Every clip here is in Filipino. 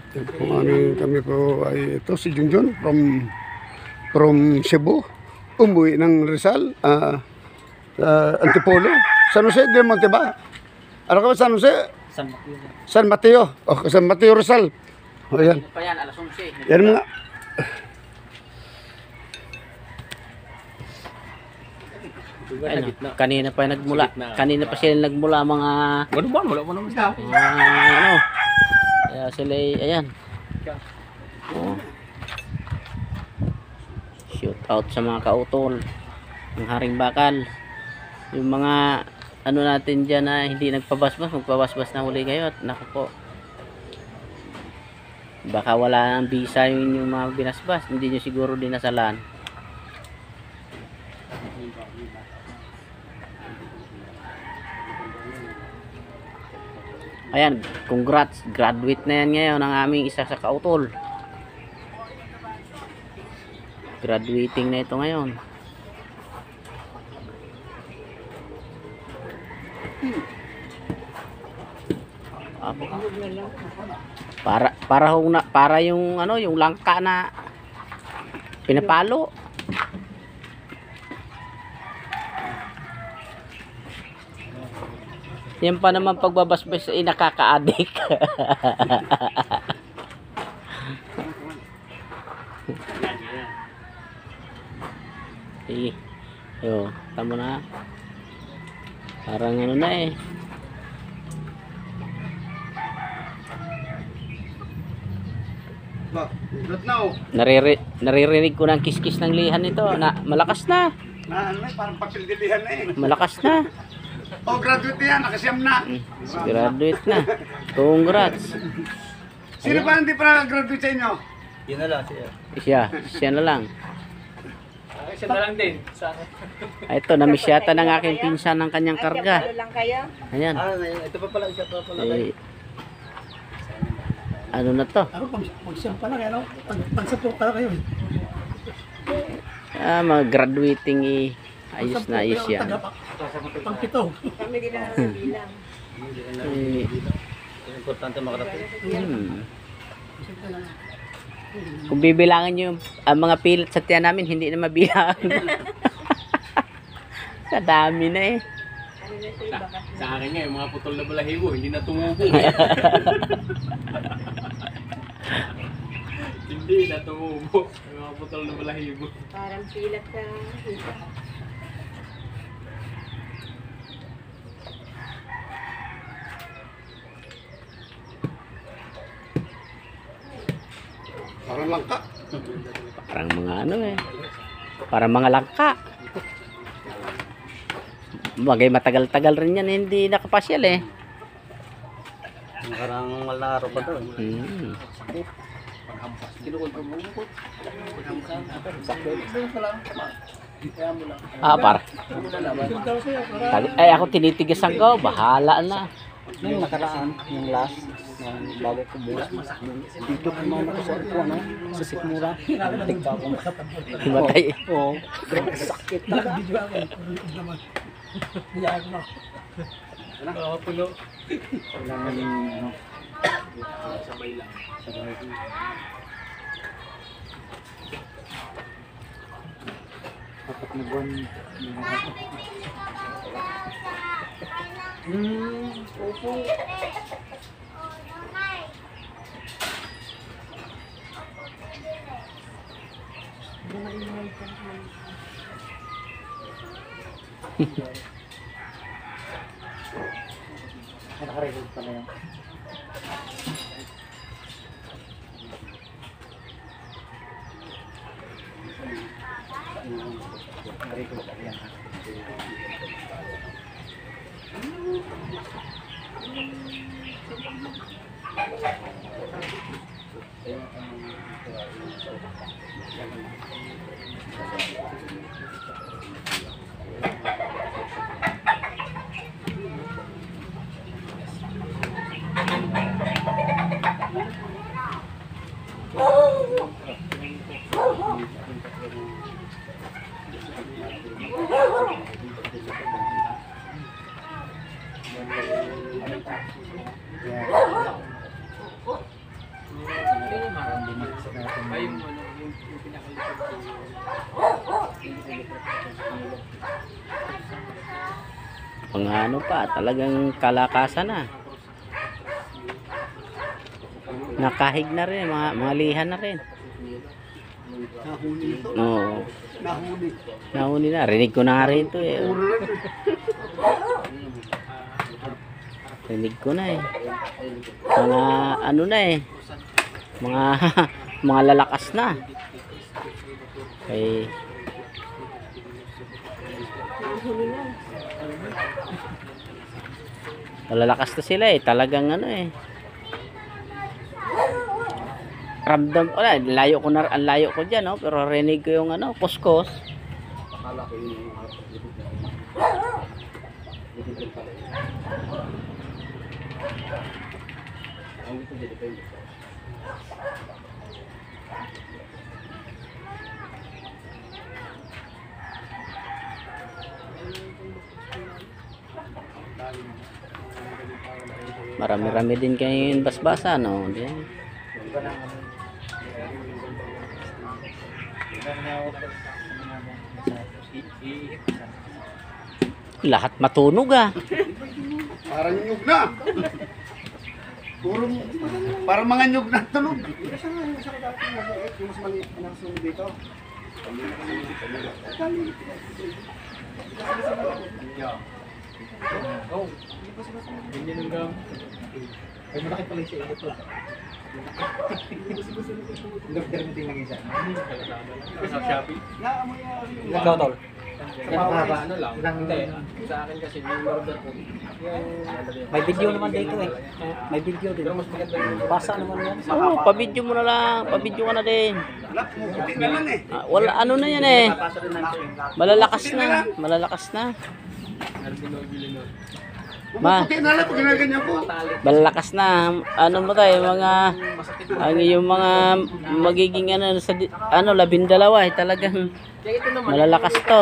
Kami po ay ito si Junjun from Cebu. Umuwi ng Rizal, Antipolo. San Jose del Monte ba? Ano ka ba San Jose? San Mateo. San Mateo. Oh, San Mateo Rizal. O yan. Pa yan, alas 11. Yan mga. Ayun, kanina pa nagmula. Kanina pa sila nagmula mga wala mo naman sa ano. Kaya sila ayan. Oh. Shoot out sa mga kautol ng Haring Bakal. Yung mga ano natin diyan na hindi nagpabasbas, magpabasbas na huli kayo at naku po. Baka wala nang bisa yung mga binasbas, hindi nyo siguro dinasalan. Ayan, congrats, graduate na yan ngayon ang aming isa sa kautol. Graduating na ito ngayon. Para yung ano, yung langka na pinapalo. Yan pa naman pagbabasbas ay nakaka-addict. Yo, tama na. Parang ano na eh. Naririnig ko ng kiskis ng lihan nito na malakas na. Parang papildilihan na eh. Malakas na. Oh, graduate yan. Nakasyam na. Graduate na. Congrats. Sino pa hindi pa graduate sa inyo? Yun na lang siya. Siya na lang. Siya na lang din. Ito, namiss yata ng aking pinsan ng kanyang karga. Ayan. Ito pa pala, siya pa pala. Ano na to? Ako pag-siyam pa lang, ano? Pag-sapok pa lang kayo. Mga graduating ayos na ayos yan. Pang-pito. Kami din na bilang. Importante makarating. Kung bibilangin nyo ang mga pilit sa tiyan namin, hindi na mabilang. Sa dami na eh. Sa akin nga, yung mga putol na balahibo, hindi na tumubo. Hindi na tumubo. Yung mga putol na balahibo. Parang pilat sa hita. Parang langka. Parang mga ano eh. Parang mga langka. Bagay matagal-tagal rin yan, hindi nakapasyal eh. Parang malaro pa doon. Para. Ay, ako tinitigisan ko, bahala na. Yung nakaraan, yung last, bago ko bukas, dito ko naman ako sa ano, sa sikmura. Tigpa ko. Himatay. Oo. Sakit na. Oo, puno. Sabay lang. Apat na buwan. Opo. Nakarecord pa na yan. Nakarecord pa yan. Mga ano pa, talagang kalakasan na. Nakahig na rin, mga lihan na rin. Nahuni ito. Oo. Nahuni. Nahuni na. Rinig ko na nga rin ito eh. Puro lang. Rinig ko na eh. Mga ano na eh. Mga mga lalakas na. Okay. Malalakas na sila eh. Talagang ano eh. Ramdam ko na. Ang layo ko dyan, no? Pero rinig ko yung ano, kuskus. Marami-rami din kayo basbasa, no? Diyan. Lahat matunog ah. Parang nyug na. Puro, parang mga nyug na tunog. Ay, malaki pala siya ito. Ikaw, Tol. Ano lang. Sa akin kasi yung order ko. May video naman dito eh. May video din. Basa naman yan. Oo, pabidyo mo na lang. Pabidyo ka na din. Wala, pumuputi na lang eh. Ah, wala, ano na yan eh. Malalakas na. Malalakas na. Pumuputi na lang pag ginaganyan ko. Malalakas na. Ano mo tayo, mga ang yung mga magiging ano sa ano 12 eh, talagang malalakas to.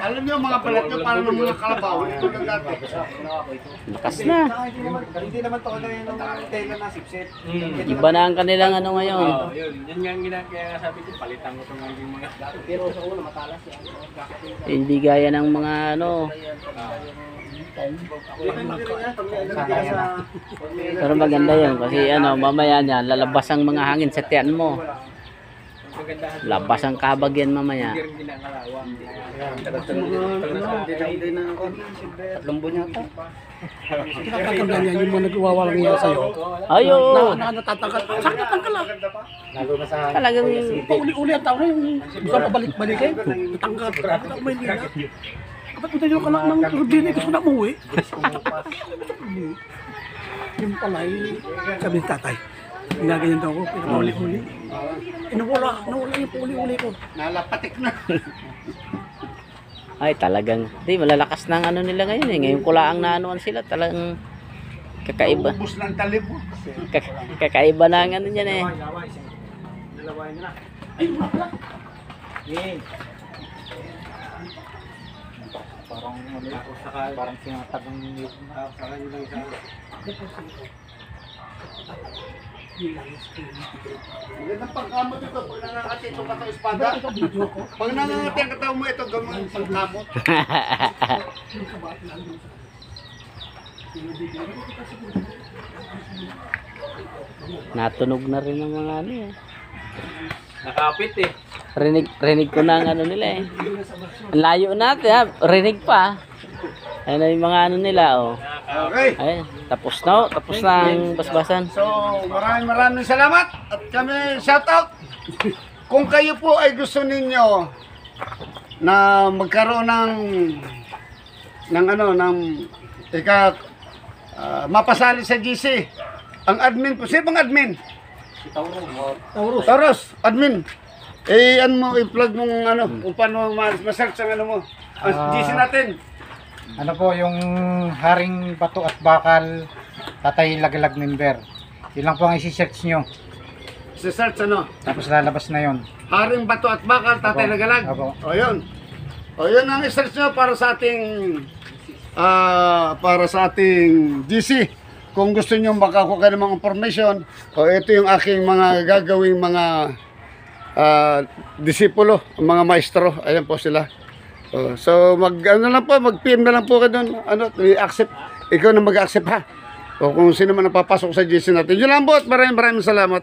Alam niyo mga balat niyo parang ng mga kalabaw. Ito lang dati. Lakas na. Hindi naman to kagaya ng tela na sipsip. Iba na ang kanilang ano ngayon. Yun. Yan nga ang ginagawa sabi ko, palitan ko itong mga Pero sa una matalas yan. Hindi gaya ng mga ano. Pero maganda yun kasi ano mamaya niyan lalabas ang mga hangin sa tiyan mo. Labas ang kabag yan mamaya. Tatlong buwan yata. Nakakatanda niya yung mga nagwawalang yan sa'yo. Ayo. Natatangkal. Sakit ang kala. Lalo na sa Talagang Pauli-uli ang tao na yung gusto pabalik-balikin. Tangkal. Ako may nila. Kapag punta nyo ka lang ng rubini, gusto na umuwi. Yung pala sabi ni tatay. Ginaganyan daw ako, pinakauli-uli. Nawala yung pauli-uli ko. Nalapatik na. ay talagang di malalakas na ang ano nila ngayon eh. Ngayon kulaang naanuan sila talagang kakaiba. Ubus ng talib mo. Kakaiba na ang ano niyan eh. parang sinatag ng Magandang pangkamot ito. Pag nangangati ito ka espada. Pag nangangati ang katao mo ito, gawin ang pangkamot. Natunog na rin ang mga ano eh. Nakapit eh. Rinig ko na ang ano nila eh. Ang layo natin ha. Rinig pa. Ayun na yung mga ano nila oh. Okay. Ay, tapos na oh. Tapos na ang basbasan. So, maraming salamat. At kami, shoutout. Kung kayo po ay gusto ninyo na magkaroon ng mapasali sa GC. Ang admin po, sino bang admin? Taurus, admin. Ano mo, i-plug mong ano, kung paano ma-search ang ano mo. Ang GC natin. Ano po yung Haring Bato at Bakal Tatay Lagalag member. Yun lang po ang isi-search nyo. Search ano? Tapos lalabas na yon. Haring Bato at Bakal, Tatay Opo. Lagalag. Opo. O yun. O yun ang i-search nyo para sa ating GC. Kung gusto nyo makakuha ng mga information, o ito yung aking mga gagawing mga disipulo, mga maestro. Ayan po sila. Oh, so ano lang po, mag-PM na lang po kayo doon. Ano, i-accept. Ikaw na mag-accept ha. O kung sino man napapasok sa GC natin. Yun lang po at maraming salamat.